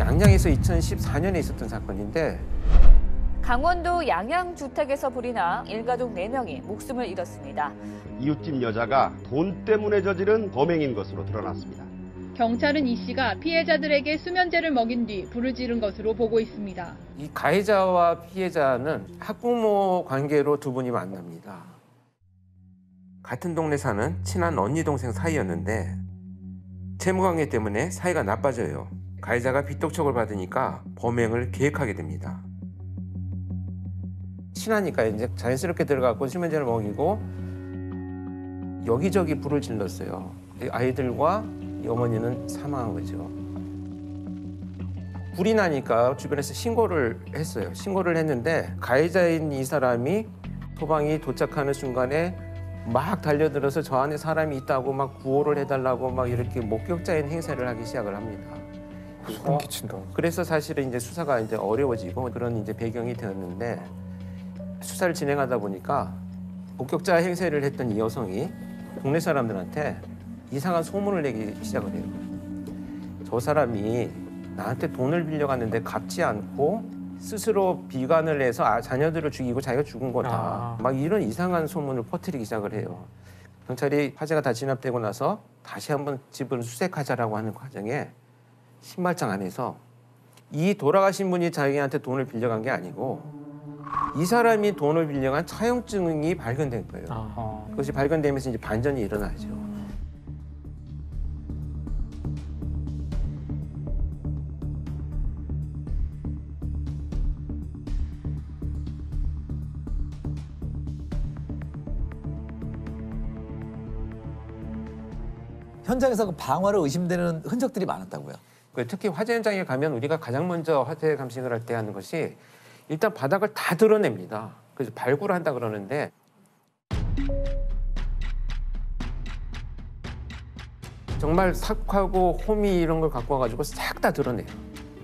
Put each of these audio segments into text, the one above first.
양양에서 2014년에 있었던 사건인데 강원도 양양주택에서 불이 나 일가족 4명이 목숨을 잃었습니다. 이웃집 여자가 돈 때문에 저지른 범행인 것으로 드러났습니다. 경찰은 이 씨가 피해자들에게 수면제를 먹인 뒤 불을 지른 것으로 보고 있습니다. 이 가해자와 피해자는 학부모 관계로 두 분이 만납니다. 같은 동네 사는 친한 언니 동생 사이였는데 채무관계 때문에 사이가 나빠져요. 가해자가 빚독촉을 받으니까 범행을 계획하게 됩니다. 친하니까 이제 자연스럽게 들어가고 수면제를 먹이고 여기저기 불을 질렀어요. 아이들과 이 어머니는 사망한 거죠. 불이 나니까 주변에서 신고를 했어요. 신고를 했는데 가해자인 이 사람이 소방이 도착하는 순간에 막 달려들어서 저 안에 사람이 있다고 막 구호를 해달라고 막 이렇게 목격자인 행세를 하기 시작을 합니다. 소름 끼친다. 그래서 사실은 이제 수사가 이제 어려워지고 그런 이제 배경이 되었는데 수사를 진행하다 보니까 목격자 행세를 했던 이 여성이 동네 사람들한테 이상한 소문을 내기 시작을 해요. 저 사람이 나한테 돈을 빌려갔는데 갚지 않고 스스로 비관을 해서 자녀들을 죽이고 자기가 죽은 거다. 막 이런 이상한 소문을 퍼뜨리기 시작을 해요. 경찰이 화재가 다 진압되고 나서 다시 한번 집을 수색하자라고 하는 과정에 신발장 안에서 이 돌아가신 분이 자기한테 돈을 빌려간 게 아니고 이 사람이 돈을 빌려간 차용증이 발견된 거예요. 그것이 발견되면서 이제 반전이 일어나죠. 현장에서 그 방화로 의심되는 흔적들이 많았다고요? 특히 화재 현장에 가면 우리가 가장 먼저 화재 감식을 할 때 하는 것이 일단 바닥을 다 드러냅니다. 그래서 발굴을 한다 그러는데 정말 삭하고 호미 이런 걸 갖고 와가지고 싹 다 드러내요.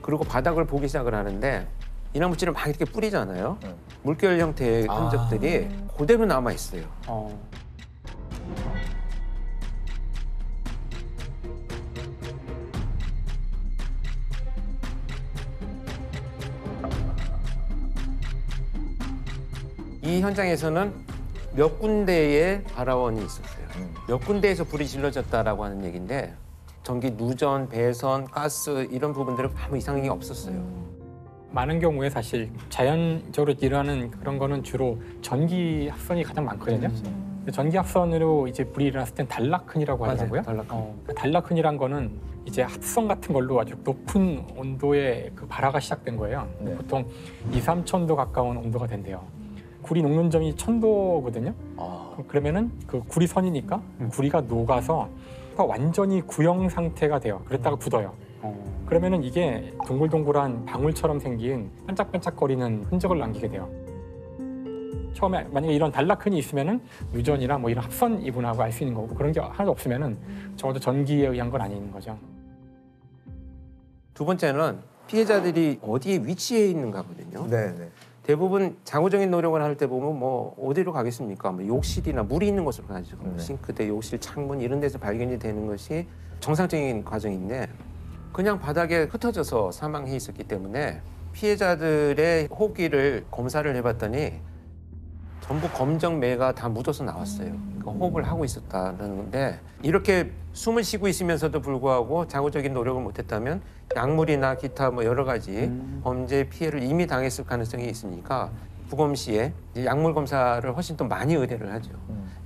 그리고 바닥을 보기 시작을 하는데 이나무질을 막 이렇게 뿌리잖아요. 물결 형태의 흔적들이 그대로 남아 있어요. 이 현장에서는 몇 군데의 발화원이 있었어요. 몇 군데에서 불이 질러졌다라고 하는 얘기인데 전기 누전, 배선, 가스 이런 부분들은 아무 이상이 없었어요. 많은 경우에 사실 자연적으로 일어나는 그런 거는 주로 전기 합선이 가장 많거든요. 전기 합선으로 이제 불이 일어났을 땐 단락흔이라고 하더라고요. 단락흔이란 거는 이제 합성 같은 걸로 아주 높은 온도의 그 발화가 시작된 거예요. 보통 2, 3,000도 가까운 온도가 된대요. 구리 녹는 점이 1,000도거든요. 그러면은 그 구리 선이니까 구리가 녹아서 완전히 구형 상태가 돼요. 그랬다가 굳어요. 그러면은 이게 동글동글한 방울처럼 생긴 반짝반짝거리는 흔적을 남기게 돼요. 처음에 만약에 이런 단락흔이 있으면은 유전이나 뭐 이런 합선 이분하고 알 수 있는 거고 그런 게 하나도 없으면은 적어도 전기에 의한 건 아닌 거죠. 두 번째는 피해자들이 어디에 위치해 있는가거든요. 네네. 대부분 장구적인 노력을 할 때 보면 뭐 어디로 가겠습니까? 뭐 욕실이나 물이 있는 곳으로 가죠. 싱크대, 욕실, 창문 이런 데서 발견이 되는 것이 정상적인 과정인데 그냥 바닥에 흩어져서 사망해 있었기 때문에 피해자들의 호흡기를 검사를 해봤더니 전부 검정매가 다 묻어서 나왔어요. 그러니까 호흡을 하고 있었다는 건데 이렇게 숨을 쉬고 있으면서도 불구하고 자구적인 노력을 못했다면 약물이나 기타 뭐 여러 가지 범죄 피해를 이미 당했을 가능성이 있으니까 부검 시에 약물 검사를 훨씬 더 많이 의뢰를 하죠.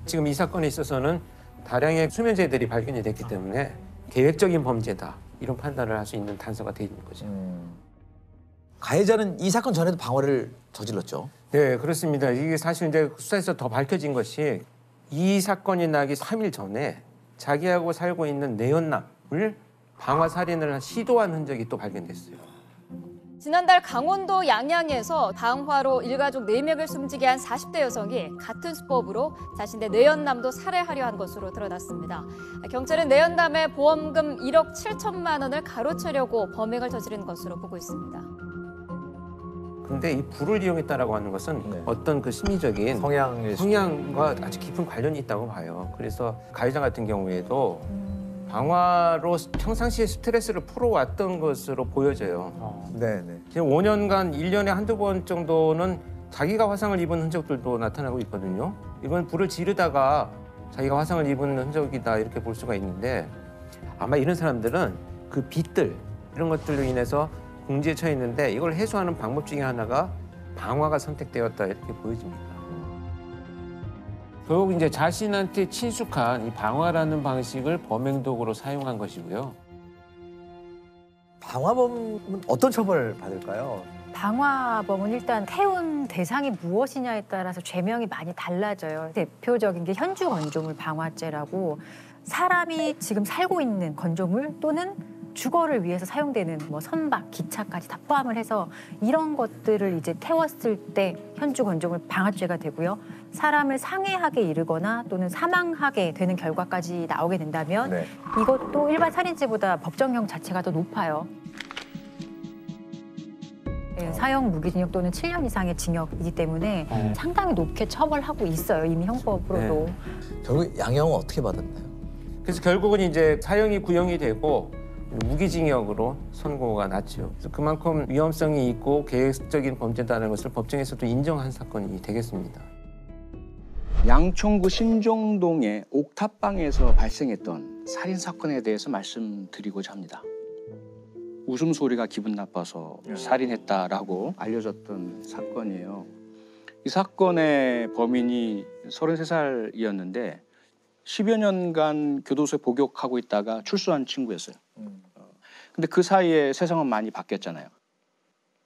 지금 이 사건에 있어서는 다량의 수면제들이 발견이 됐기 때문에 계획적인 범죄다 이런 판단을 할 수 있는 단서가 돼 있는 거죠. 가해자는 이 사건 전에도 방화를 저질렀죠? 네, 그렇습니다. 이게 사실 이제 수사에서 더 밝혀진 것이 이 사건이 나기 3일 전에 자기하고 살고 있는 내연남을 방화 살인을 시도한 흔적이 또 발견됐어요. 지난달 강원도 양양에서 방화로 일가족 4명을 숨지게 한 40대 여성이 같은 수법으로 자신의 내연남도 살해하려 한 것으로 드러났습니다. 경찰은 내연남의 보험금 1억 7천만 원을 가로채려고 범행을 저지른 것으로 보고 있습니다. 근데 이 불을 이용했다라고 하는 것은 어떤 그 심리적인 성향과 아주 깊은 관련이 있다고 봐요. 그래서 가해자 같은 경우에도 방화로 평상시에 스트레스를 풀어왔던 것으로 보여져요. 네네. 지금 5년간 1년에 한두 번 정도는 자기가 화상을 입은 흔적들도 나타나고 있거든요. 이건 불을 지르다가 자기가 화상을 입은 흔적이다 이렇게 볼 수가 있는데 아마 이런 사람들은 그 빛들 이런 것들로 인해서 궁지에 처해 있는데 이걸 해소하는 방법 중에 하나가 방화가 선택되었다 이렇게 보여집니다. 결국 이제 자신한테 친숙한 이 방화라는 방식을 범행 도구로 사용한 것이고요. 방화범은 어떤 처벌을 받을까요? 방화범은 일단 태운 대상이 무엇이냐에 따라서 죄명이 많이 달라져요. 대표적인 게 현주 건조물 방화죄라고 사람이 지금 살고 있는 건조물 또는 주거를 위해서 사용되는 뭐 선박, 기차까지 다 포함을 해서 이런 것들을 이제 태웠을 때 현주 건조물 방화죄가 되고요. 사람을 상해하게 이르거나 또는 사망하게 되는 결과까지 나오게 된다면 네. 이것도 일반 살인죄보다 법정형 자체가 더 높아요. 네, 사형 무기징역 또는 7년 이상의 징역이기 때문에 상당히 높게 처벌하고 있어요. 이미 형법으로도. 네. 결국 양형은 어떻게 받았나요? 그래서 결국은 이제 사형이 구형이 되고 무기징역으로 선고가 났죠. 그래서 그만큼 위험성이 있고 계획적인 범죄다는 것을 법정에서도 인정한 사건이 되겠습니다. 양천구 신정동의 옥탑방에서 발생했던 살인 사건에 대해서 말씀드리고자 합니다. 웃음소리가 기분 나빠서 살인했다라고 알려졌던 사건이에요. 이 사건의 범인이 33살이었는데 10여 년간 교도소에 복역하고 있다가 출소한 친구였어요. 근데 그 사이에 세상은 많이 바뀌었잖아요.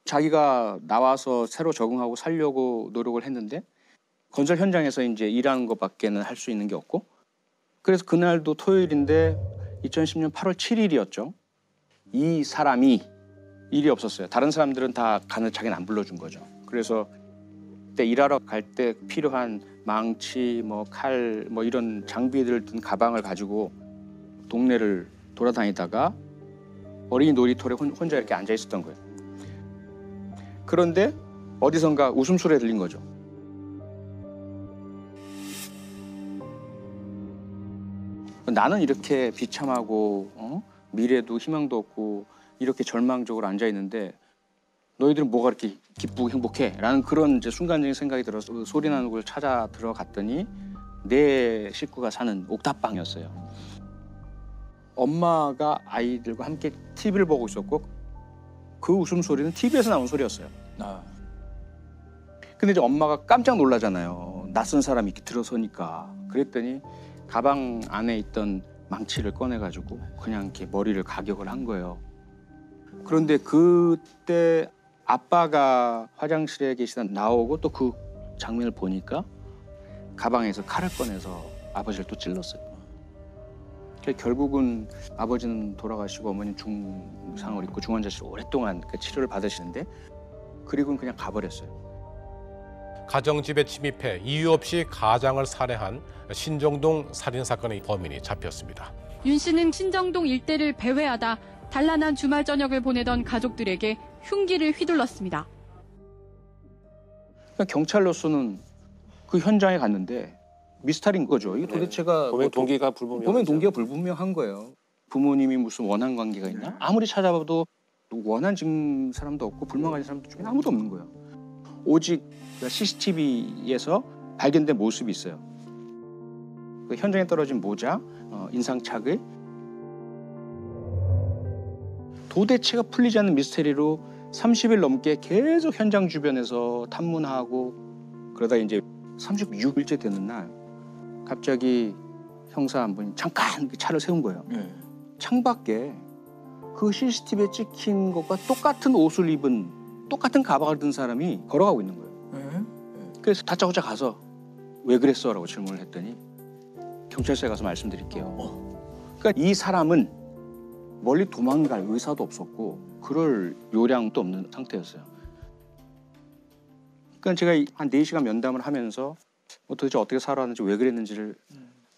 자기가 나와서 새로 적응하고 살려고 노력을 했는데 건설 현장에서 이제 일하는 것밖에는 할 수 있는 게 없고 그래서 그날도 토요일인데 2010년 8월 7일이었죠. 이 사람이 일이 없었어요. 다른 사람들은 다 가는 자기는 안 불러준 거죠. 그래서 그때 일하러 갈 때 필요한 망치, 뭐 칼, 뭐 이런 장비들 든 가방을 가지고 동네를 돌아다니다가 어린이 놀이터에 혼자 이렇게 앉아 있었던 거예요. 그런데 어디선가 웃음소리가 들린 거죠. 나는 이렇게 비참하고 미래도 희망도 없고 이렇게 절망적으로 앉아 있는데 너희들은 뭐가 이렇게 기쁘고 행복해? 라는 그런 이제 순간적인 생각이 들어서 소리 나는 곳을 찾아 들어갔더니 내 식구가 사는 옥탑방이었어요. 엄마가 아이들과 함께 TV를 보고 있었고 그 웃음소리는 TV에서 나온 소리였어요. 근데 이제 엄마가 깜짝 놀라잖아요. 낯선 사람이 이렇게 들어서니까. 그랬더니 가방 안에 있던 망치를 꺼내가지고 그냥 이렇게 머리를 가격을 한 거예요. 그런데 그때 아빠가 화장실에 계시다 나오고 또 그 장면을 보니까 가방에서 칼을 꺼내서 아버지를 또 찔렀어요. 결국은 아버지는 돌아가시고 어머니는 중상을 입고 중환자실에 오랫동안 그 치료를 받으시는데 그리고는 그냥 가버렸어요. 가정집에 침입해 이유 없이 가장을 살해한 신정동 살인사건의 범인이 잡혔습니다. 윤 씨는 신정동 일대를 배회하다 단란한 주말 저녁을 보내던 가족들에게 흉기를 휘둘렀습니다. 그러니까 경찰로서는 그 현장에 갔는데 미스터리인 거죠. 이게 도대체가 범행 동기가 불분명하죠. 범행 동기가 불분명한 거예요. 부모님이 무슨 원한 관계가 있나? 아무리 찾아봐도 원한 지금 사람도 없고 불만가진 사람도 중에 아무도 없는 거예요. 오직 CCTV에서 발견된 모습이 있어요. 그 현장에 떨어진 모자, 인상착의. 도대체가 풀리지 않는 미스테리로 30일 넘게 계속 현장 주변에서 탐문하고 그러다 이제 36일째 되는 날 갑자기 형사 한 분이 잠깐 차를 세운 거예요. 창밖에 그 CCTV에 찍힌 것과 똑같은 옷을 입은 똑같은 가방을 든 사람이 걸어가고 있는 거예요. 그래서 다짜고짜 가서 왜 그랬어? 라고 질문을 했더니 경찰서에 가서 말씀드릴게요. 그러니까 이 사람은 멀리 도망갈 의사도 없었고 그럴 요량도 없는 상태였어요. 그러니까 제가 한 4시간 면담을 하면서 도대체 어떻게 살아왔는지 왜 그랬는지를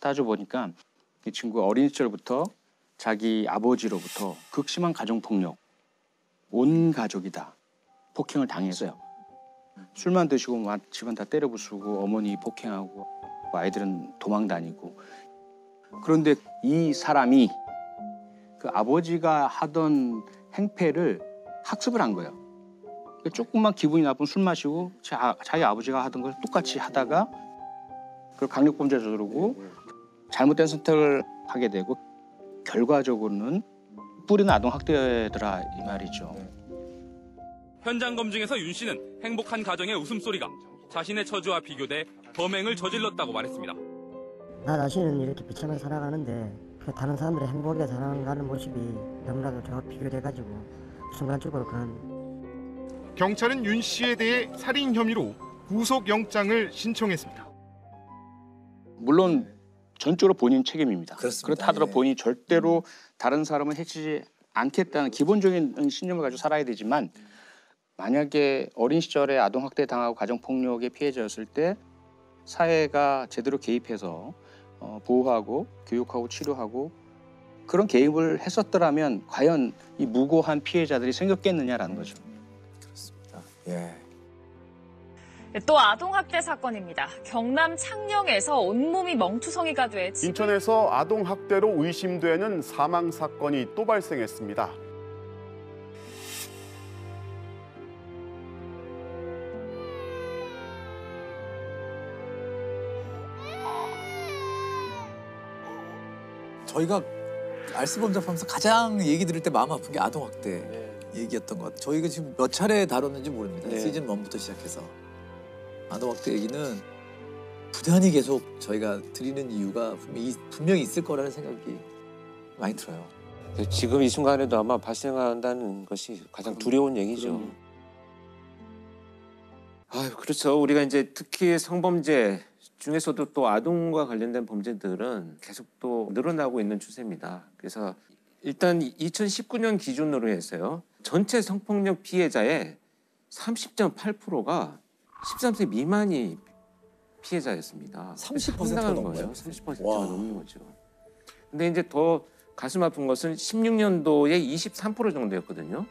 따져보니까 이 친구가 어린 시절부터 자기 아버지로부터 극심한 가정폭력, 온 가족이 다 폭행을 당했어요. 술만 드시고 막 집안 다 때려 부수고 어머니 폭행하고 아이들은 도망 다니고. 그런데 이 사람이 그 아버지가 하던 행패를 학습을 한 거예요. 조금만 기분이 나쁘면 술 마시고 자기 아버지가 하던 걸 똑같이 하다가 그걸 강력범죄에 저지르고 잘못된 선택을 하게 되고 결과적으로는 뿌리는 아동학대더라 이 말이죠. 현장 검증에서 윤 씨는 행복한 가정의 웃음소리가 자신의 처지와 비교돼 범행을 저질렀다고 말했습니다. 나 자신은 이렇게 비참하게 살아가는데 다른 사람들의 행복하게 살아가는 모습이 너무나도 저와 비교돼가지고 순간적으로 그런. 경찰은 윤 씨에 대해 살인 혐의로 구속영장을 신청했습니다. 물론 전적으로 본인 책임입니다. 그렇습니다. 그렇다 하더라도 예. 본인이 절대로 다른 사람을 해치지 않겠다는 기본적인 신념을 가지고 살아야 되지만 만약에 어린 시절에 아동학대 당하고 가정폭력의 피해자였을 때 사회가 제대로 개입해서 보호하고 교육하고 치료하고 그런 개입을 했었더라면 과연 이 무고한 피해자들이 생겼겠느냐라는 거죠. 그렇습니다. 예. 또 아동학대 사건입니다. 경남 창녕에서 온몸이 멍투성이가 돼 인천에서 아동학대로 의심되는 사망 사건이 또 발생했습니다. 저희가 알스범잡하면서 가장 얘기 들을 때 마음 아픈 게 아동학대 얘기였던 것 같아요. 저희가 지금 몇 차례 다뤘는지 모릅니다. 시즌 1부터 시작해서. 아동학대 얘기는 부단히 계속 저희가 드리는 이유가 분명히 있을 거라는 생각이 많이 들어요. 지금 이 순간에도 아마 발생한다는 것이 가장 두려운 얘기죠. 아유, 그렇죠. 우리가 이제 특히 성범죄 중에서도 또 아동과 관련된 범죄들은 계속 또 늘어나고 있는 추세입니다. 그래서 일단 2019년 기준으로 해서요. 전체 성폭력 피해자의 30.8%가 13세 미만이 피해자였습니다. 30%가 넘은 거예요. 30%가 넘는 거죠. 근데 이제 더 가슴 아픈 것은 16년도에 23% 정도였거든요.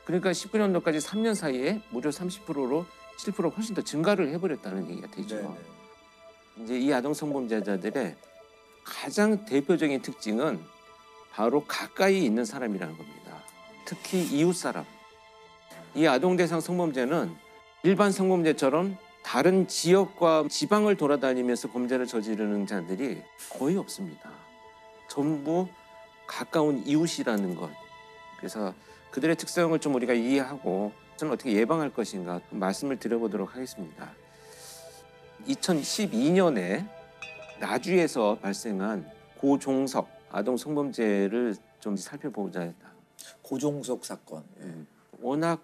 그러니까 19년도까지 3년 사이에 무려 30%로 7% 훨씬 더 증가를 해버렸다는 얘기가 되죠. 네네. 이제 이 아동 성범죄자들의 가장 대표적인 특징은 바로 가까이 있는 사람이라는 겁니다. 특히 이웃 사람. 이 아동 대상 성범죄는 일반 성범죄처럼 다른 지역과 지방을 돌아다니면서 범죄를 저지르는 자들이 거의 없습니다. 전부 가까운 이웃이라는 것. 그래서 그들의 특성을 좀 우리가 이해하고 저는 어떻게 예방할 것인가 말씀을 드려보도록 하겠습니다. 2012년에 나주에서 발생한 고종석 아동 성범죄를 좀 살펴보자. 고종석 사건. 워낙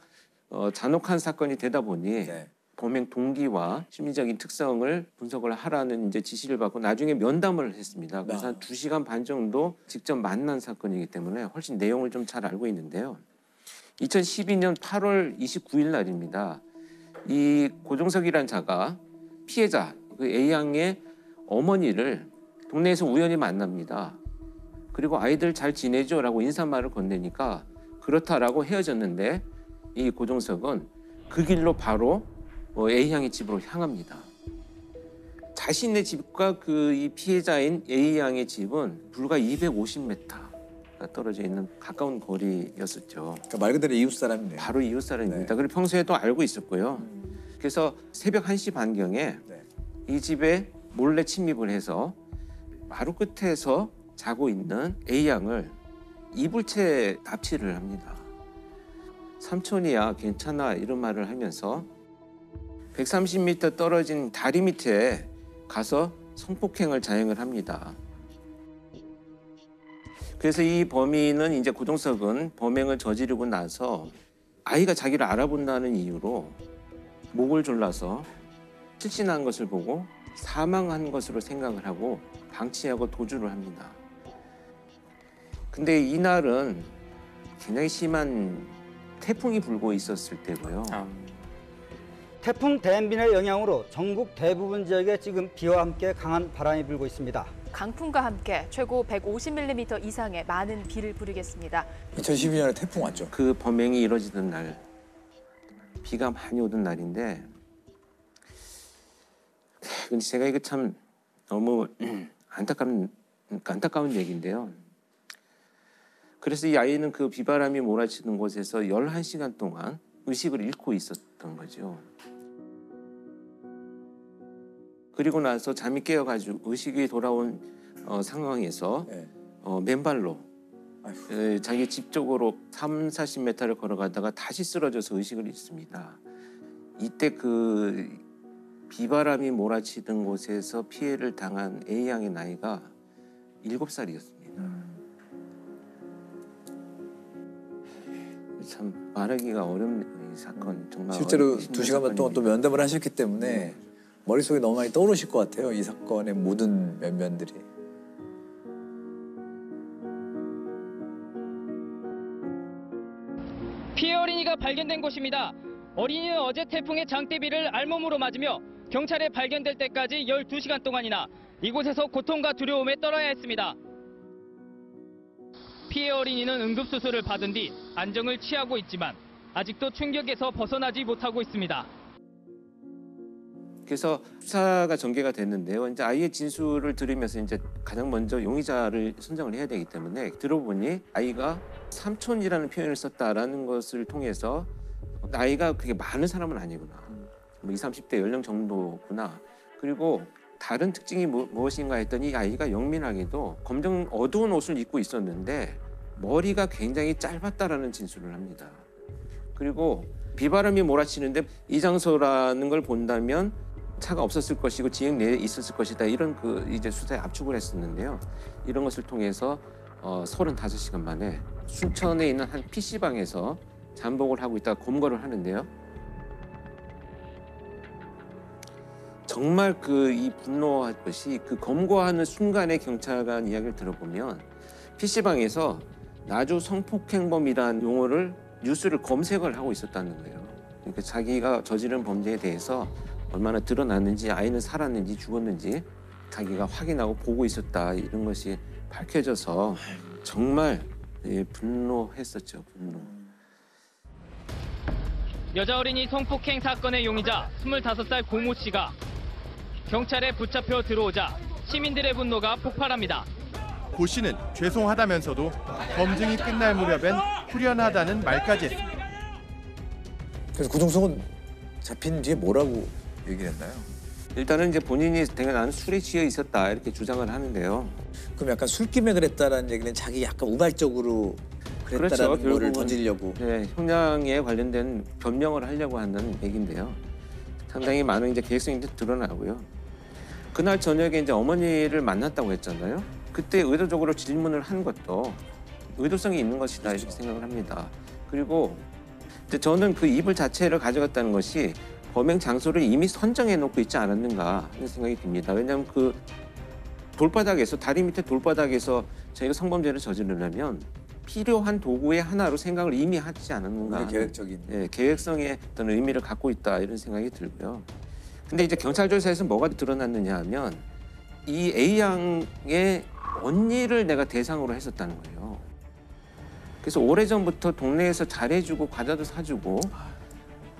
잔혹한 사건이 되다 보니 범행 동기와 심리적인 특성을 분석을 하라는 이제 지시를 받고 나중에 면담을 했습니다. 그래서 한 2시간 반 정도 직접 만난 사건이기 때문에 훨씬 내용을 좀 잘 알고 있는데요. 2012년 8월 29일 날입니다. 이 고종석이라는 자가 피해자 그 A양의 어머니를 동네에서 우연히 만납니다. 그리고 아이들 잘 지내죠라고 인사말을 건네니까 그렇다라고 헤어졌는데 이 고종석은 그 길로 바로 A양의 집으로 향합니다. 자신의 집과 그 이 피해자인 A양의 집은 불과 250m가 떨어져 있는 가까운 거리였었죠. 그러니까 말 그대로 이웃 사람이네요. 바로 이웃 사람입니다. 그리고 평소에도 알고 있었고요. 그래서 새벽 1시 반경에 이 집에 몰래 침입을 해서 마루 끝에서 자고 있는 A양을 이불채 납치를 합니다. 삼촌이야 괜찮아 이런 말을 하면서 130m 떨어진 다리 밑에 가서 성폭행을 자행을 합니다. 그래서 이 범인은 이제 고종석은 범행을 저지르고 나서 아이가 자기를 알아본다는 이유로 목을 졸라서 실신한 것을 보고 사망한 것으로 생각을 하고 방치하고 도주를 합니다. 근데 이날은 굉장히 심한 태풍이 불고 있었을 때고요. 태풍 댐빈의 영향으로 전국 대부분 지역에 지금 비와 함께 강한 바람이 불고 있습니다. 강풍과 함께 최고 150mm 이상의 많은 비를 부리겠습니다. 2012년에 태풍 왔죠. 그 범행이 이루어지던 날 비가 많이 오던 날인데 근데 제가 이거 참 너무 안타까운 얘기인데요. 그래서 이 아이는 그 비바람이 몰아치는 곳에서 11시간 동안 의식을 잃고 있었던 거죠. 그리고 나서 잠이 깨어가지고 의식이 돌아온 상황에서 맨발로 자기 집 쪽으로 30-40m를 걸어가다가 다시 쓰러져서 의식을 잃습니다. 이때 그 비바람이 몰아치던 곳에서 피해를 당한 A양의 나이가 7살이었습니다. 참 말하기가 어렵네요. 이 사건 정말 실제로 2시간 동안 또 면담을 하셨기 때문에 머릿속에 너무 많이 떠오르실 것 같아요. 이 사건의 모든 면면들이. 피해 어린이가 발견된 곳입니다. 어린이는 어제 태풍의 장대비를 알몸으로 맞으며 경찰에 발견될 때까지 12시간 동안이나 이곳에서 고통과 두려움에 떨어야 했습니다. 피해 어린이는 응급수술을 받은 뒤 안정을 취하고 있지만 아직도 충격에서 벗어나지 못하고 있습니다. 그래서 수사가 전개가 됐는데요. 이제 아이의 진술을 들으면서 이제 가장 먼저 용의자를 선정을 해야 되기 때문에 들어보니 아이가 삼촌이라는 표현을 썼다라는 것을 통해서 나이가 그렇게 많은 사람은 아니구나. 뭐 20, 30대 연령 정도구나. 그리고 다른 특징이 무엇인가 했더니 이 아이가 영민하게도 검정 어두운 옷을 입고 있었는데 머리가 굉장히 짧았다라는 진술을 합니다. 그리고 비바람이 몰아치는데 이 장소라는 걸 본다면 차가 없었을 것이고 지역 내에 있었을 것이다. 이런 그 이제 수사에 압축을 했었는데요. 이런 것을 통해서 35시간 만에 순천에 있는 한 PC방에서 잠복을 하고 있다가 검거를 하는데요. 정말 이 분노할 것이 그 검거하는 순간의 경찰관 이야기를 들어보면 PC방에서 나주 성폭행범이라는 용어를 뉴스를 검색을 하고 있었다는 거예요. 그러니까 자기가 저지른 범죄에 대해서 얼마나 드러났는지 아이는 살았는지 죽었는지 자기가 확인하고 보고 있었다. 이런 것이 밝혀져서 정말 분노했었죠. 분노. 여자 어린이 성폭행 사건의 용의자 25살 고모 씨가 경찰에 붙잡혀 들어오자 시민들의 분노가 폭발합니다. 고 씨는 죄송하다면서도 검증이 끝날 무렵엔 후련하다는 말까지 했습니다. 그래서 구동성은 잡힌 뒤에 뭐라고 얘기를 했나요? 일단은 이제 본인이 나는 술에 취해 있었다 이렇게 주장을 하는데요. 그럼 약간 술김에 그랬다라는 얘기는 자기 약간 우발적으로 그랬다라는 그렇죠. 거를 던지려고. 네, 형량에 관련된 변명을 하려고 하는 얘기인데요. 상당히 많은 이제 계획성이 드러나고요. 그날 저녁에 이제 어머니를 만났다고 했잖아요. 그때 의도적으로 질문을 한 것도 의도성이 있는 것이다 이렇게 생각을 합니다. 그리고 이제 저는 그 이불 자체를 가져갔다는 것이 범행 장소를 이미 선정해 놓고 있지 않았는가 하는 생각이 듭니다. 왜냐하면 그 돌바닥에서 다리 밑에 돌바닥에서 저희가 성범죄를 저지르려면 필요한 도구의 하나로 생각을 이미 하지 않았는가 하는, 계획적인 계획성의 어떤 의미를 갖고 있다 이런 생각이 들고요. 근데 이제 경찰 조사에서 뭐가 드러났느냐 하면 이 A양의 언니를 내가 대상으로 했었다는 거예요. 그래서 오래전부터 동네에서 잘해주고 과자도 사주고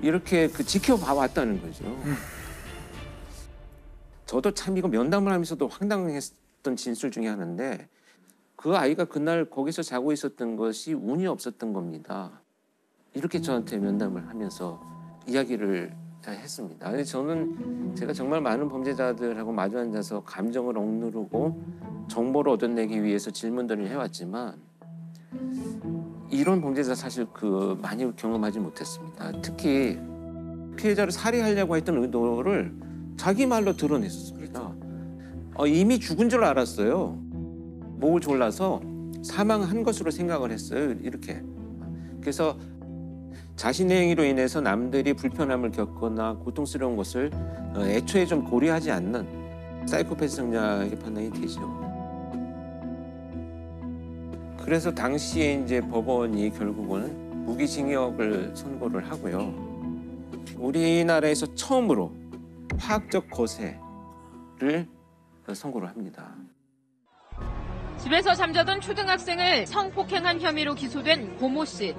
이렇게 지켜봐 왔다는 거죠. 저도 참 이거 면담을 하면서도 황당했던 진술 중에 하나인데 그 아이가 그날 거기서 자고 있었던 것이 운이 없었던 겁니다. 이렇게 저한테 면담을 하면서 이야기를 했습니다. 저는 제가 정말 많은 범죄자들하고 마주 앉아서 감정을 억누르고 정보를 얻어내기 위해서 질문들을 해왔지만 이런 범죄자 사실 많이 경험하지 못했습니다. 특히 피해자를 살해하려고 했던 의도를 자기 말로 드러냈었습니다. 이미 죽은 줄 알았어요. 목을 졸라서 사망한 것으로 생각을 했어요. 이렇게. 그래서 자신의 행위로 인해서 남들이 불편함을 겪거나 고통스러운 것을 애초에 좀 고려하지 않는 사이코패스 성향의 판단이 되죠. 그래서 당시에 이제 법원이 결국은 무기징역을 선고를 하고요. 우리나라에서 처음으로 화학적 거세를 선고를 합니다. 집에서 잠자던 초등학생을 성폭행한 혐의로 기소된 고모 씨.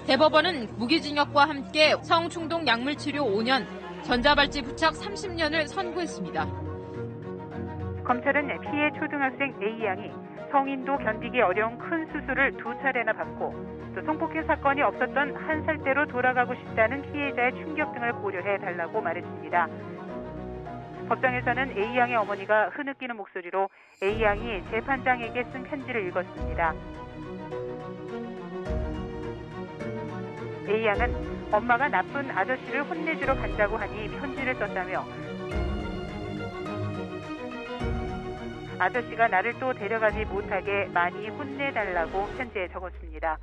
대법원은 무기징역과 함께 성충동 약물치료 5년, 전자발찌 부착 30년을 선고했습니다. 검찰은 피해 초등학생 A양이 성인도 견디기 어려운 큰 수술을 2차례나 받고 또 성폭행 사건이 없었던 한 살대로 돌아가고 싶다는 피해자의 충격 등을 고려해 달라고 말했습니다. 법정에서는 A양의 어머니가 흐느끼는 목소리로 A양이 재판장에게 쓴 편지를 읽었습니다. A양은 엄마가 나쁜 아저씨를 혼내주러 간다고 하니 편지를 썼다며 아저씨가 나를 또 데려가지 못하게 많이 혼내달라고 편지에 적었습니다.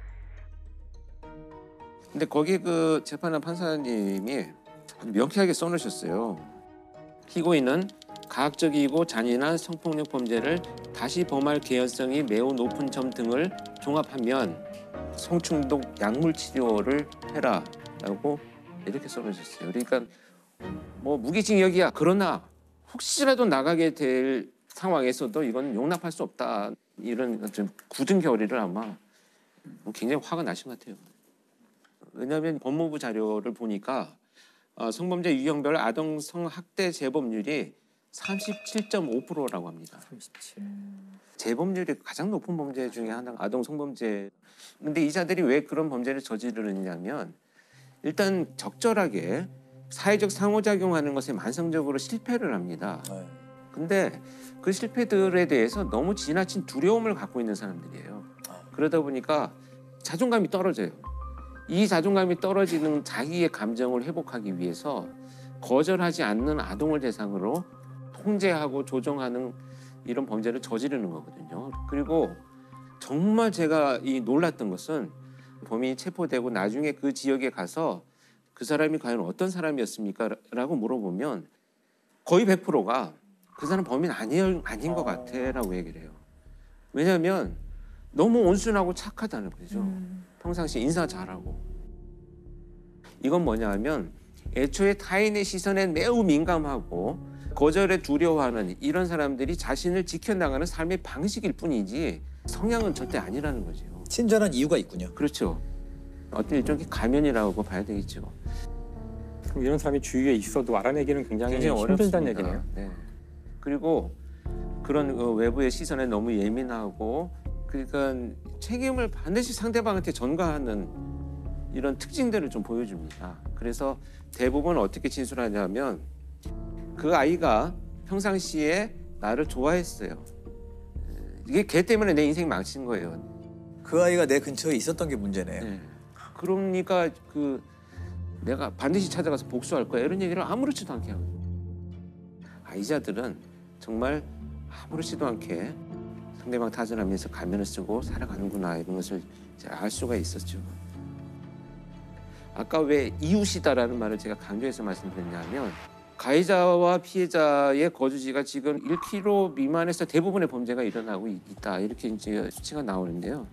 근데 거기 그 재판한 판사님이 명쾌하게 써놓으셨어요. 피고인은 가학적이고 잔인한 성폭력 범죄를 다시 범할 개연성이 매우 높은 점 등을 종합하면 성충동 약물 치료를 해라라고 이렇게 써놓으셨어요. 그러니까 뭐 무기징역이야. 그러나 혹시라도 나가게 될 상황에서도 이건 용납할 수 없다. 이런 좀 굳은 결의를 아마 굉장히 화가 나신 것 같아요. 왜냐하면 법무부 자료를 보니까 성범죄 유형별 아동 성학대 재범률이 37.5%라고 합니다. 37. 재범률이 가장 높은 범죄 중에 하나가 아동 성범죄. 근데 이자들이 왜 그런 범죄를 저지르느냐면 일단 적절하게 사회적 상호작용하는 것에 만성적으로 실패를 합니다. 근데 그 실패들에 대해서 너무 지나친 두려움을 갖고 있는 사람들이에요. 그러다 보니까 자존감이 떨어져요. 이 자존감이 떨어지는 자기의 감정을 회복하기 위해서 거절하지 않는 아동을 대상으로 통제하고 조정하는 이런 범죄를 저지르는 거거든요. 그리고 정말 제가 놀랐던 것은 범인이 체포되고 나중에 그 지역에 가서 그 사람이 과연 어떤 사람이었습니까? 라고 물어보면 거의 100%가 그 사람 범인 아닌 것 같아 라고 얘기를 해요. 왜냐하면 너무 온순하고 착하다는 거죠. 평상시 인사 잘하고. 이건 뭐냐 하면 애초에 타인의 시선에 매우 민감하고 거절에 두려워하는 이런 사람들이 자신을 지켜나가는 삶의 방식일 뿐이지 성향은 절대 아니라는 거죠. 친절한 이유가 있군요. 그렇죠. 어떤 일종의 가면이라고 봐야 되겠죠. 그럼 이런 사람이 주위에 있어도 알아내기는 굉장히 힘들다는 얘기네요. 네. 그리고 그런 외부의 시선에 너무 예민하고 그러니까 책임을 반드시 상대방한테 전가하는 이런 특징들을 좀 보여줍니다. 그래서 대부분 어떻게 진술하냐면 그 아이가 평상시에 나를 좋아했어요. 이게 걔 때문에 내 인생이 망친 거예요. 그 아이가 내 근처에 있었던 게 문제네요. 네. 그러니까 내가 반드시 찾아가서 복수할 거야 이런 얘기를 아무렇지도 않게 하고 아이자들은 정말 아무렇지도 않게 상대방 타진하면서 가면을 쓰고 살아가는구나 이런 것을 알 수가 있었죠. 아까 왜 이웃이다라는 말을 제가 강조해서 말씀드렸냐면 가해자와 피해자의 거주지가 지금 1km 미만에서 대부분의 범죄가 일어나고 있다 이렇게 이제 수치가 나오는데요.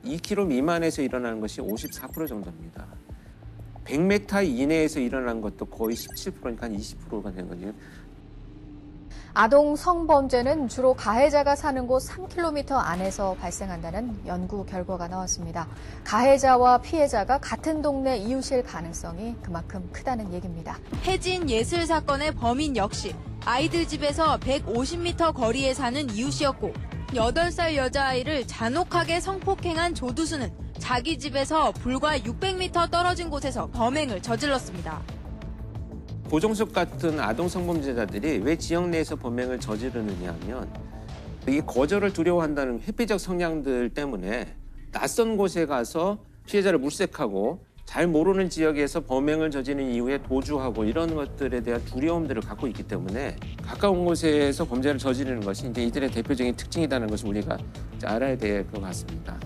2km 미만에서 일어나는 것이 54% 정도입니다. 100m 이내에서 일어난 것도 거의 17%니까 한 20%가 되거든요. 아동 성범죄는 주로 가해자가 사는 곳 3km 안에서 발생한다는 연구 결과가 나왔습니다. 가해자와 피해자가 같은 동네 이웃일 가능성이 그만큼 크다는 얘기입니다. 혜진 예슬 사건의 범인 역시 아이들 집에서 150m 거리에 사는 이웃이었고 8살 여자아이를 잔혹하게 성폭행한 조두수는 자기 집에서 불과 600m 떨어진 곳에서 범행을 저질렀습니다. 고종석 같은 아동 성범죄자들이 왜 지역 내에서 범행을 저지르느냐 하면 이 거절을 두려워한다는 회피적 성향들 때문에 낯선 곳에 가서 피해자를 물색하고 잘 모르는 지역에서 범행을 저지른 이후에 도주하고 이런 것들에 대한 두려움들을 갖고 있기 때문에 가까운 곳에서 범죄를 저지르는 것이 이제 이들의 대표적인 특징이라는 것을 우리가 이제 알아야 될 것 같습니다.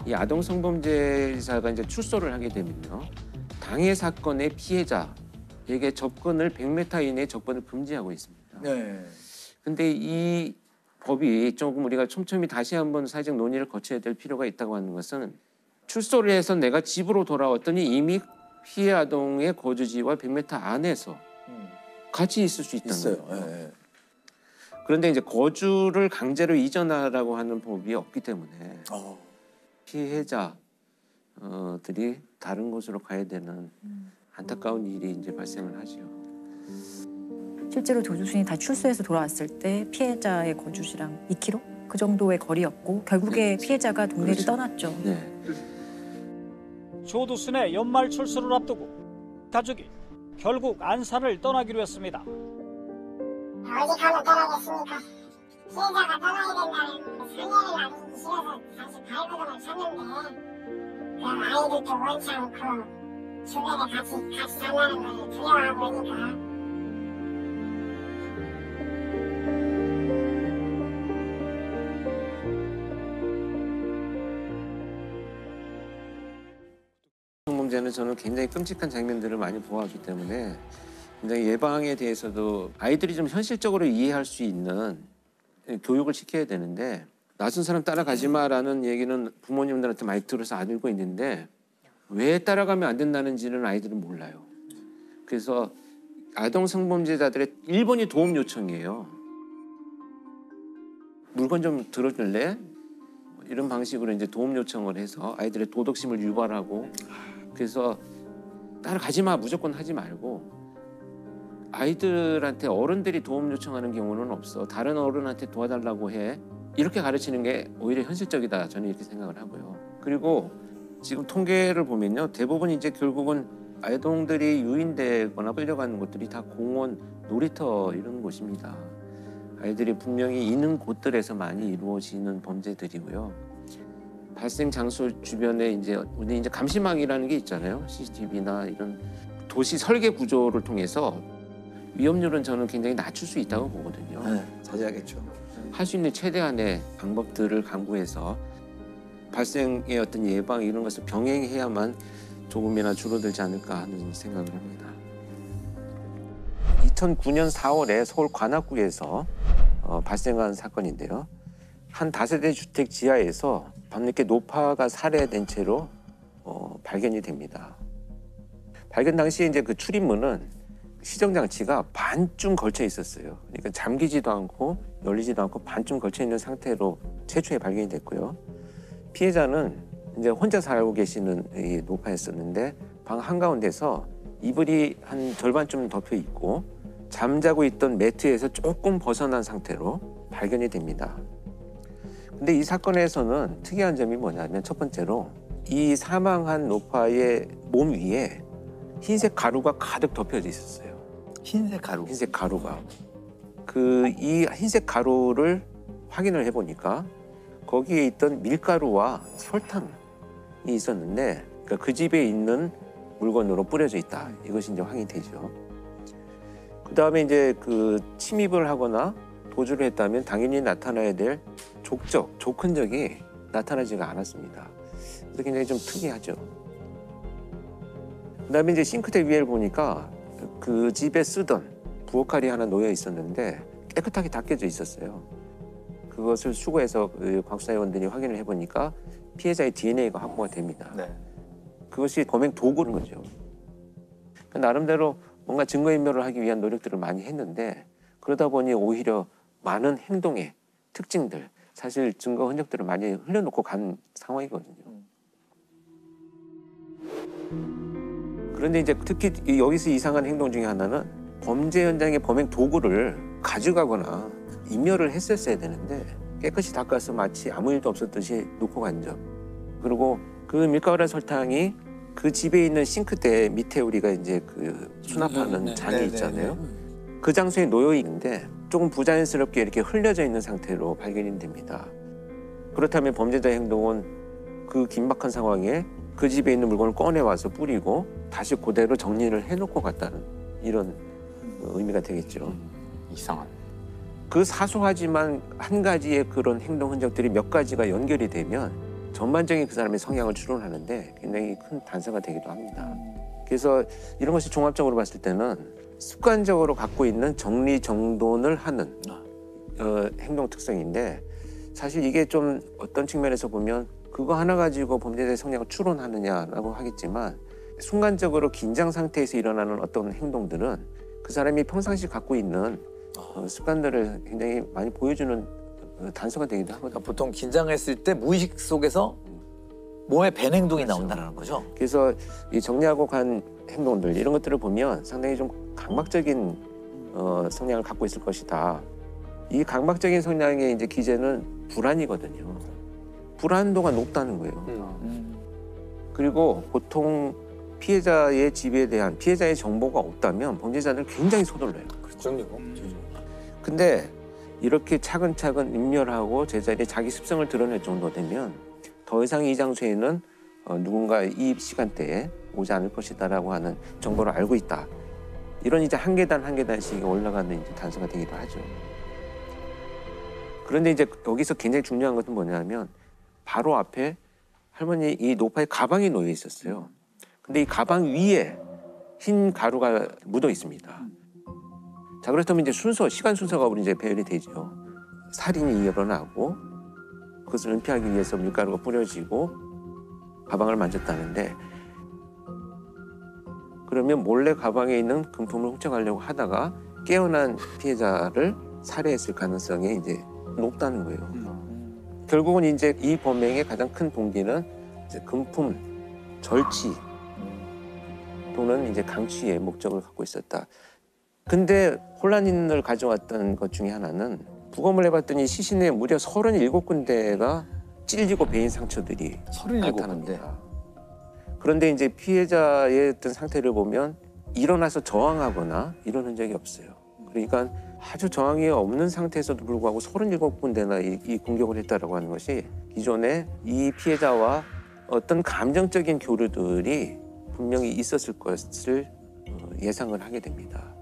이 아동 성범죄자가 이제 출소를 하게 되면요. 당해 사건의 피해자에게 접근을 100m 이내에 접근을 금지하고 있습니다. 네. 근데 이 법이 조금 우리가 촘촘히 다시 한번 사회적 논의를 거쳐야 될 필요가 있다고 하는 것은 출소를 해서 내가 집으로 돌아왔더니 이미 피해 아동의 거주지와 100m 안에서 같이 있을 수 있다는 거예요. 네. 그런데 이제 거주를 강제로 이전하라고 하는 법이 없기 때문에 피해자들이 다른 곳으로 가야 되는 안타까운 일이 이제 발생을 하죠. 실제로 조두순이 다 출소해서 돌아왔을 때 피해자의 거주지랑 2km 그 정도의 거리였고 결국에 피해자가 동네를 떠났죠. 조두순의 연말 출소를 앞두고 가족이 결국 안산을 떠나기로 했습니다. 어디 가면 떠나겠습니까? 피해자가 떠나야 된다는 상해를 나누기 싫어서 사실 발버둥을 쳤는데 그냥 아이들도 원치 않고 주변에 같이 산다는 걸 두려워하고 그러니까 성범죄는 저는 굉장히 끔찍한 장면들을 많이 보았기 때문에 굉장히 예방에 대해서도 아이들이 좀 현실적으로 이해할 수 있는 교육을 시켜야 되는데 낯선 사람 따라가지 마라는 얘기는 부모님들한테 많이 들어서 알고 있는데 왜 따라가면 안 된다는지는 아이들은 몰라요. 그래서 아동 성범죄자들의 1번이 도움 요청이에요. 물건 좀 들어줄래? 이런 방식으로 이제 도움 요청을 해서 아이들의 도덕심을 유발하고 그래서 따라가지 마 무조건 하지 말고 아이들한테 어른들이 도움 요청하는 경우는 없어. 다른 어른한테 도와달라고 해. 이렇게 가르치는 게 오히려 현실적이다. 저는 이렇게 생각을 하고요. 그리고 지금 통계를 보면요. 대부분 이제 결국은 아동들이 유인되거나 끌려가는 곳들이 다 공원, 놀이터 이런 곳입니다. 아이들이 분명히 있는 곳들에서 많이 이루어지는 범죄들이고요. 발생 장소 주변에 우리 이제 감시망이라는 게 있잖아요. CCTV나 이런 도시 설계 구조를 통해서 위험률은 저는 굉장히 낮출 수 있다고 보거든요. 자제하겠죠. 할 수 있는 최대한의 방법들을 강구해서 발생의 어떤 예방 이런 것을 병행해야만 조금이나 줄어들지 않을까 하는 생각을 합니다. 2009년 4월에 서울 관악구에서 발생한 사건인데요. 한 다세대 주택 지하에서 밤늦게 노파가 살해된 채로 발견이 됩니다. 발견 당시에 이제 그 출입문은 시정 장치가 반쯤 걸쳐 있었어요. 그러니까 잠기지도 않고 열리지도 않고 반쯤 걸쳐 있는 상태로 최초에 발견이 됐고요. 피해자는 이제 혼자 살고 계시는 이 노파였었는데 방 한가운데서 이불이 한 절반쯤 덮여 있고 잠자고 있던 매트에서 조금 벗어난 상태로 발견이 됩니다. 근데 이 사건에서는 특이한 점이 뭐냐면 첫 번째로 이 사망한 노파의 몸 위에 흰색 가루가 가득 덮여져 있었어요. 흰색 가루? 흰색 가루가. 이 흰색 가루를 확인을 해보니까 거기에 있던 밀가루와 설탕이 있었는데 그러니까 그 집에 있는 물건으로 뿌려져 있다. 이것이 이제 확인이 되죠. 그 다음에 이제 그 침입을 하거나 도주를 했다면 당연히 나타나야 될 족 흔적이 나타나지가 않았습니다. 그래서 굉장히 좀 특이하죠. 그 다음에 이제 싱크대 위에를 보니까 그 집에 쓰던 부엌칼이 하나 놓여 있었는데 깨끗하게 닦여져 있었어요. 그것을 수거해서 그 과학수사위원들이 확인을 해보니까 피해자의 DNA가 확보가 됩니다. 그것이 범행 도구인 거죠. 그러니까 나름대로 뭔가 증거인멸을 하기 위한 노력들을 많이 했는데 그러다 보니 오히려 많은 행동의 특징들, 사실 증거 흔적들을 많이 흘려놓고 간 상황이거든요. 그런데 이제 특히 여기서 이상한 행동 중에 하나는 범죄 현장의 범행 도구를 가져가거나 인멸을 했었어야 되는데 깨끗이 닦아서 마치 아무 일도 없었듯이 놓고 간 점. 그리고 그 밀가루랑 설탕이 그 집에 있는 싱크대 밑에 우리가 이제 그 수납하는 잔이 있잖아요. 그 장소에 놓여 있는데 조금 부자연스럽게 이렇게 흘려져 있는 상태로 발견이 됩니다. 그렇다면 범죄자의 행동은 그 긴박한 상황에 그 집에 있는 물건을 꺼내와서 뿌리고 다시 그대로 정리를 해놓고 갔다는 이런 의미가 되겠죠. 이상한. 그 사소하지만 한 가지의 그런 행동 흔적들이 몇 가지가 연결이 되면 전반적인 그 사람의 성향을 추론하는데 굉장히 큰 단서가 되기도 합니다. 그래서 이런 것이 종합적으로 봤을 때는 습관적으로 갖고 있는 정리정돈을 하는 행동 특성인데 사실 이게 좀 어떤 측면에서 보면 그거 하나 가지고 범죄자의 성향을 추론하느냐라고 하겠지만 순간적으로 긴장 상태에서 일어나는 어떤 행동들은 그 사람이 평상시 갖고 있는 습관들을 굉장히 많이 보여주는 단서가 되기도 하거든요. 보통 긴장했을 때 무의식 속에서 몸에 밴 행동이 나온다는 거죠. 그래서 이 정리하고 간 행동들 이런 것들을 보면 상당히 좀 강박적인 성향을 갖고 있을 것이다. 이 강박적인 성향의 이제 기제는 불안이거든요. 불안도가 높다는 거예요. 그리고 보통 피해자의 집에 대한 피해자의 정보가 없다면 범죄자들은 굉장히 서둘러요. 그렇죠. 근데 이렇게 차근차근 인멸하고 제자리에 자기 습성을 드러낼 정도 되면 더 이상 이 장소에는 누군가 이 시간대에 오지 않을 것이다라고 하는 정보를 알고 있다. 이런 이제 한 계단씩 올라가는 이제 단서가 되기도 하죠. 그런데 이제 여기서 굉장히 중요한 것은 뭐냐면 바로 앞에 할머니 이 노파에 가방이 놓여 있었어요. 근데 이 가방 위에 흰 가루가 묻어 있습니다. 자, 그렇다면 이제 시간 순서가 우리 이제 배열이 되죠. 살인이 일어나고 그것을 은폐하기 위해서 밀가루가 뿌려지고 가방을 만졌다는데 그러면 몰래 가방에 있는 금품을 훔쳐가려고 하다가 깨어난 피해자를 살해했을 가능성이 이제 높다는 거예요. 결국은 이제 이 범행의 가장 큰 동기는 이제 금품 절취 또는 이제 강취의 목적을 갖고 있었다. 근데 혼란을 가져왔던 것 중에 하나는 부검을 해봤더니 시신에 무려 37군데가 찔리고 베인 상처들이 나타납니다. 그런데 이제 피해자의 어떤 상태를 보면 일어나서 저항하거나 이런 흔적이 없어요. 그러니까 아주 저항이 없는 상태에서도 불구하고 37군데나 이 공격을 했다라고 하는 것이 기존에 이 피해자와 어떤 감정적인 교류들이 분명히 있었을 것을 예상을 하게 됩니다.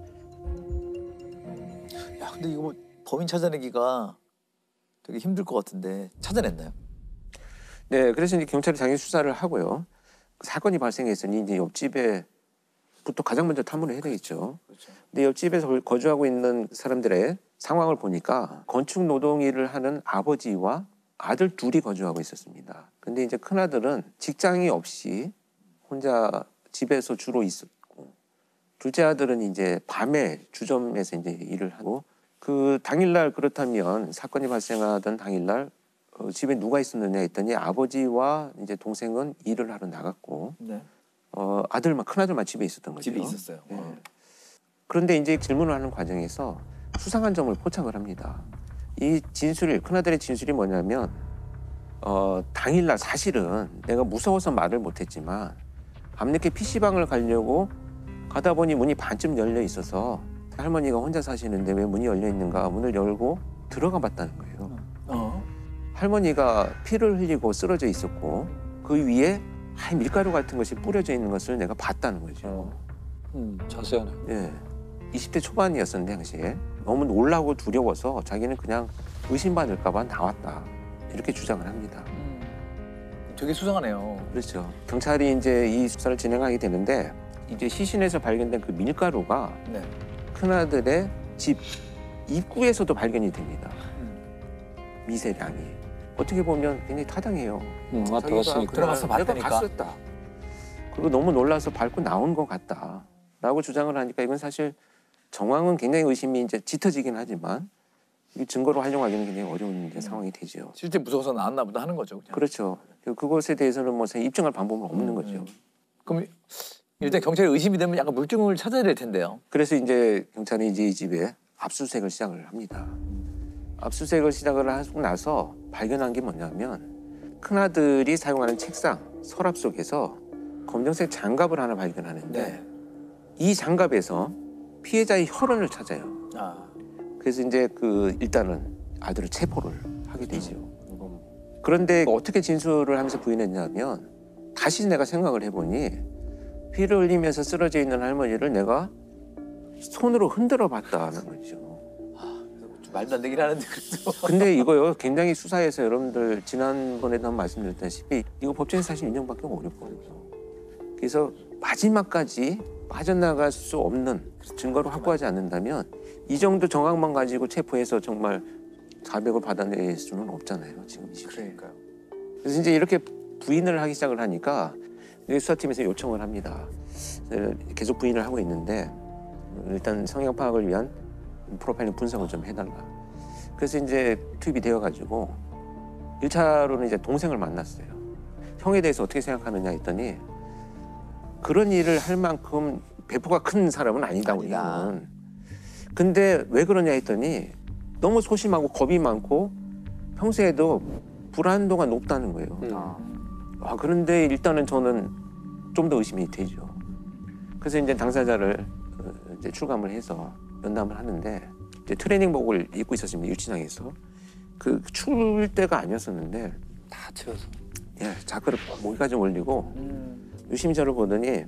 야, 근데 이거 뭐 범인 찾아내기가 되게 힘들 것 같은데 찾아냈나요? 네, 그래서 이제 경찰이 당연히 수사를 하고요. 사건이 발생했으니 이제 옆집에부터 가장 먼저 탐문을 해야 되겠죠. 그렇죠. 근데 옆집에서 거주하고 있는 사람들의 상황을 보니까 건축 노동 일을 하는 아버지와 아들 둘이 거주하고 있었습니다. 근데 이제 큰 아들은 직장이 없이 혼자 집에서 주로 있었고, 둘째 아들은 이제 밤에 주점에서 이제 일을 하고, 그 당일날 그렇다면 사건이 발생하던 당일날 집에 누가 있었느냐 했더니 아버지와 이제 동생은 일을 하러 나갔고, 네. 큰 아들만 집에 있었던 거죠. 집에 있었어요. 네. 그런데 이제 질문을 하는 과정에서 수상한 점을 포착을 합니다. 이 큰 아들의 진술이 뭐냐면, 당일날 사실은 내가 무서워서 말을 못했지만 밤늦게 PC방을 가려고 가다 보니 문이 반쯤 열려 있어서 할머니가 혼자 사시는데 왜 문이 열려 있는가 문을 열고 들어가 봤다는 거예요. 할머니가 피를 흘리고 쓰러져 있었고 그 위에 하얀 밀가루 같은 것이 뿌려져 있는 것을 내가 봤다는 거죠. 자세하네. 예, 20대 초반이었었는데 당시에 너무 놀라고 두려워서 자기는 그냥 의심받을까 봐 나왔다. 이렇게 주장을 합니다. 되게 수상하네요. 그렇죠. 경찰이 이제 이 수사를 진행하게 되는데 이제 시신에서 발견된 그 밀가루가 네. 큰아들의 집 입구에서도 발견이 됩니다. 미세량이. 어떻게 보면 굉장히 타당해요. 들어가서 봤다니까. 내가 갔었다. 그리고 너무 놀라서 밟고 나온 것 같다. 라고 주장을 하니까 이건 사실 정황은 굉장히 의심이 이제 짙어지긴 하지만 이 증거로 활용하기는 굉장히 어려운 이제 상황이 되죠. 실제 무서워서 나왔나 보다 하는 거죠. 그냥. 그렇죠. 그것에 대해서는 뭐 입증할 방법은 없는 거죠. 그럼 일단 경찰이 의심이 되면 약간 물증을 찾아야 될 텐데요. 그래서 이제 경찰이 이제 이 집에 압수수색을 시작을 합니다. 압수수색을 시작을 하고 나서 발견한 게 뭐냐면 큰아들이 사용하는 책상, 서랍 속에서 검정색 장갑을 하나 발견하는데 이 장갑에서 피해자의 혈흔을 찾아요. 그래서 이제 일단은 아들을 체포를 하게 되죠. 그런데 어떻게 진술을 하면서 부인했냐면 다시 내가 생각을 해보니 피를 흘리면서 쓰러져 있는 할머니를 내가 손으로 흔들어 봤다는 거죠. 말도 안 되긴 하는데 근데 이거요 굉장히 수사에서 여러분들 지난번에도 한번 말씀드렸다시피 이거 법정에서 사실 인정받기가 어렵거든요. 그래서 마지막까지 빠져나갈 수 없는 증거를 확보하지 않는다면 이 정도 정황만 가지고 체포해서 정말 자백을 받아낼 수는 없잖아요. 지금 이 시기에. 그러니까요. 그래서 이제 이렇게 부인을 하기 시작을 하니까 수사팀에서 요청을 합니다. 계속 부인을 하고 있는데 일단 성형 파악을 위한 프로파일링 분석을 좀 해달라. 그래서 이제 투입이 되어가지고 1차로는 이제 동생을 만났어요. 형에 대해서 어떻게 생각하느냐 했더니 그런 일을 할 만큼 배포가 큰 사람은 아니다 우리는. 근데 왜 그러냐 했더니 너무 소심하고 겁이 많고 평소에도 불안도가 높다는 거예요. 그런데 일단은 저는 좀 더 의심이 되죠. 그래서 이제 당사자를 이제 출감을 해서 면담을 하는데 이제 트레이닝복을 입고 있었습니다. 유치장에서. 그 추울 때가 아니었었는데 다 채워서. 예, 자크를 목까지 올리고 유심히 저를 보더니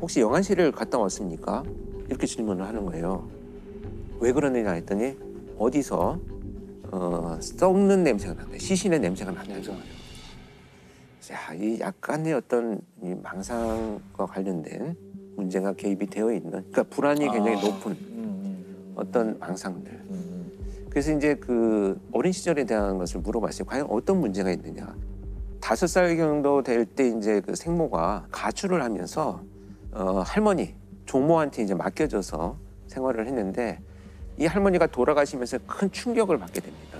혹시 영안실을 갔다 왔습니까? 이렇게 질문을 하는 거예요. 왜 그러느냐 했더니 어디서 썩는 냄새가 난다. 시신의 냄새가 난다. 자, 이 약간의 어떤 이 망상과 관련된 문제가 개입이 되어 있는, 그러니까 불안이 굉장히 높은 어떤 망상들. 그래서 이제 그 어린 시절에 대한 것을 물어봤어요. 과연 어떤 문제가 있느냐. 5살 정도 될 때 이제 그 생모가 가출을 하면서 할머니 조모한테 이제 맡겨져서 생활을 했는데 이 할머니가 돌아가시면서 큰 충격을 받게 됩니다.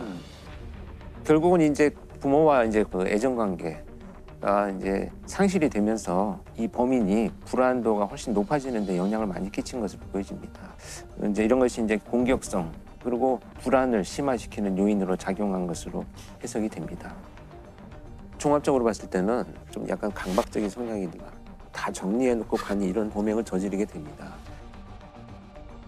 결국은 이제 부모와 이제 그 애정 관계가 이제 상실이 되면서 이 범인이 불안도가 훨씬 높아지는 데 영향을 많이 끼친 것으로 보여집니다. 이제 이런 것이 이제 공격성 그리고 불안을 심화시키는 요인으로 작용한 것으로 해석이 됩니다. 종합적으로 봤을 때는 좀 약간 강박적인 성향이 다 정리해놓고 간이 이런 범행을 저지르게 됩니다.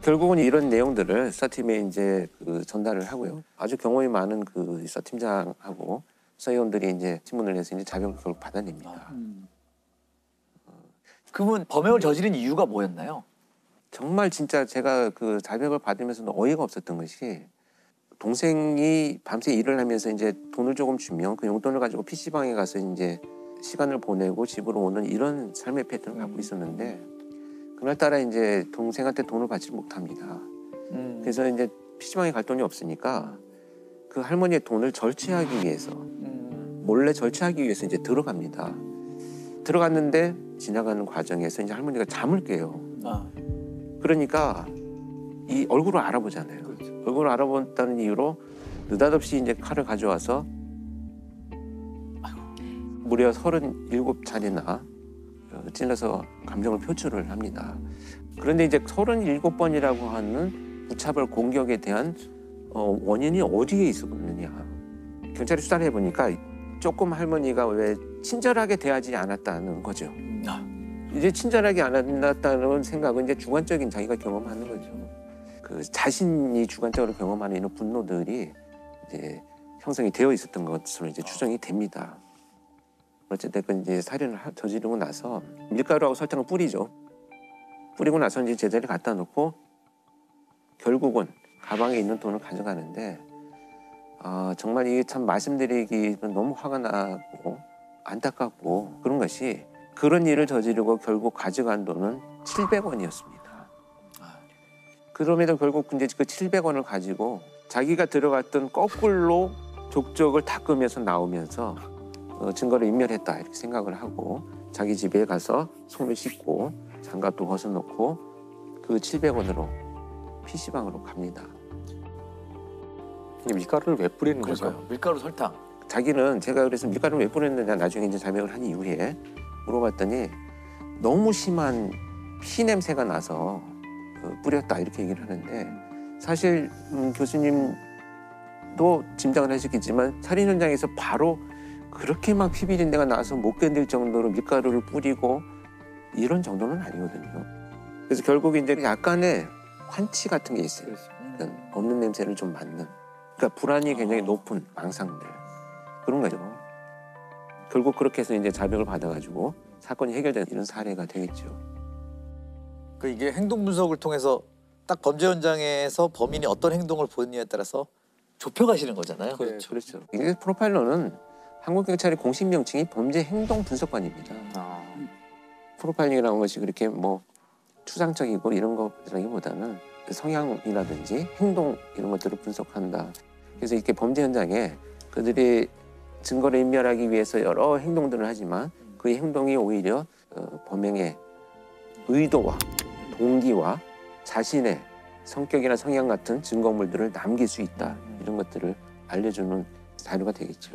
결국은 이런 내용들을 수사팀에 이제 그 전달을 하고요. 아주 경험이 많은 그 수사팀장하고 수사위원들이 이제 팀원을 해서 이제 자격을 결국 받아냅니다. 그러면 범행을 저지른 이유가 뭐였나요? 정말 진짜 제가 그 자백을 받으면서도 어이가 없었던 것이 동생이 밤새 일을 하면서 이제 돈을 조금 주면 그 용돈을 가지고 PC방에 가서 이제 시간을 보내고 집으로 오는 이런 삶의 패턴을 갖고 있었는데 그날따라 이제 동생한테 돈을 받지 못합니다. 그래서 이제 PC방에 갈 돈이 없으니까 그 할머니의 돈을 절취하기 위해서 몰래 절취하기 위해서 이제 들어갑니다. 들어갔는데 지나가는 과정에서 이제 할머니가 잠을 깨요. 그러니까 이 얼굴을 알아보잖아요. 얼굴을 알아본다는 이유로 느닷없이 이제 칼을 가져와서 무려 37차례나 찔러서 감정을 표출을 합니다. 그런데 이제 37번이라고 하는 무차별 공격에 대한 원인이 어디에 있었느냐. 경찰이 수사를 해보니까 조금 할머니가 왜 친절하게 대하지 않았다는 거죠. 이제 친절하게 안 했다는 생각은 이제 주관적인 자기가 경험하는 거죠. 그 자신이 주관적으로 경험하는 이런 분노들이 이제 형성이 되어 있었던 것으로 이제 추정이 됩니다. 어쨌든 이제 살인을 저지르고 나서 밀가루하고 설탕을 뿌리죠. 뿌리고 나서 이제 제자리에 갖다 놓고 결국은 가방에 있는 돈을 가져가는데 정말 이게 참 말씀드리기는 너무 화가 나고 안타깝고 그런 것이 그런 일을 저지르고 결국 가져간 돈은 700원이었습니다. 그럼에도 결국 이제 그 700원을 가지고 자기가 들어갔던 거꾸로 족적을 닦으면서 나오면서 증거를 인멸했다 이렇게 생각을 하고 자기 집에 가서 손을 씻고 장갑도 벗어놓고 그 700원으로 PC방으로 갑니다. 밀가루를 왜 뿌리는 거죠? 밀가루 설탕. 자기는 제가 그래서 밀가루를 왜 뿌렸느냐 나중에 이제 자백을 한 이후에 물어봤더니 너무 심한 피 냄새가 나서 뿌렸다 이렇게 얘기를 하는데 사실 교수님도 짐작을 하셨겠지만 살인 현장에서 바로 그렇게 막 피 비린내가 나서 못 견딜 정도로 밀가루를 뿌리고 이런 정도는 아니거든요. 그래서 결국 이제 약간의 환치 같은 게 있어요. 그러니까 없는 냄새를 좀 맡는. 그러니까 불안이 굉장히 높은 망상들 그런 거죠. 결국 그렇게 해서 이제 자백을 받아가지고 사건이 해결된 이런 사례가 되겠죠. 그 이게 행동 분석을 통해서 딱 범죄 현장에서 범인이 어떤 행동을 보느냐에 따라서 좁혀가시는 거잖아요. 그렇죠. 이게 프로파일러는 한국 경찰의 공식 명칭이 범죄 행동 분석관입니다. 프로파일링이라는 것이 그렇게 뭐 추상적이고 이런 것이라기보다는 성향이라든지 행동 이런 것들을 분석한다. 그래서 이렇게 범죄 현장에 그들이 증거를 인멸하기 위해서 여러 행동들을 하지만 그 행동이 오히려 범행의 의도와 동기와 자신의 성격이나 성향 같은 증거물들을 남길 수 있다. 이런 것들을 알려주는 자료가 되겠죠.